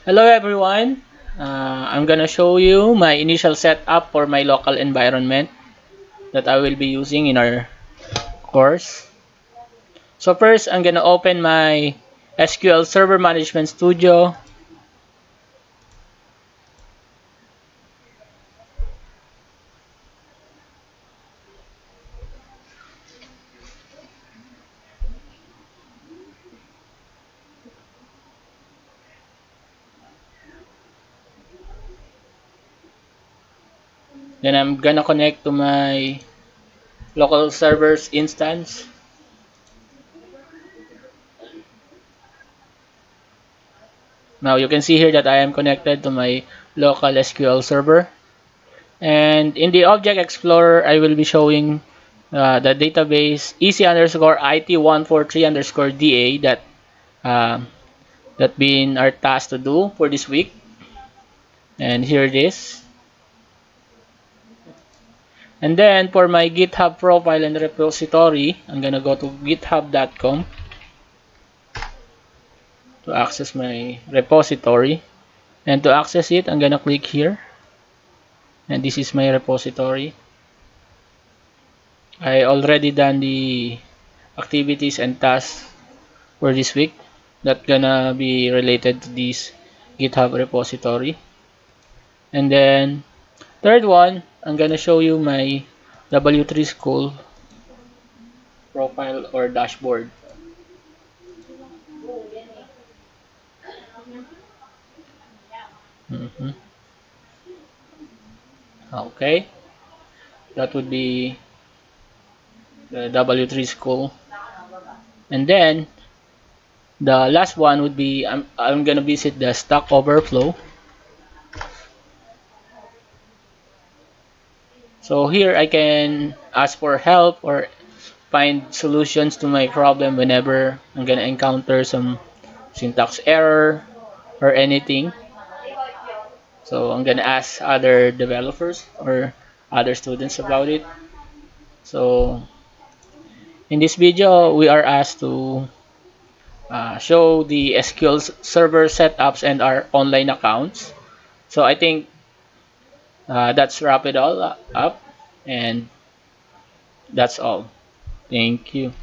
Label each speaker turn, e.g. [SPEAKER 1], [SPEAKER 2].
[SPEAKER 1] Hello everyone. I'm gonna show you my initial setup for my local environment that I will be using in our course. So first, I'm gonna open my SQL Server Management Studio. Then I'm gonna connect to my local servers instance. Now you can see here that I am connected to my local SQL server. And in the Object Explorer, I will be showing the database EC underscore IT143 underscore DA um, that been our task to do for this week. And here it is. And then for my GitHub profile and repository, I'm gonna go to github.com to access my repository. And to access it, I'm gonna click here. And this is my repository. I already done the activities and tasks for this week that gonna be related to this GitHub repository. And then third one, I'm gonna show you my W3 School profile or dashboard. Mhm. Okay, that would be the W3 School. And then the last one would be I'm gonna visit the Stack Overflow. So here I can ask for help or find solutions to my problem whenever I'm gonna encounter some syntax error or anything. So I'm gonna ask other developers or other students about it. So in this video, we are asked to show the SQL Server setups and our online accounts. So I think that's wrap it all up, and that's all. Thank you.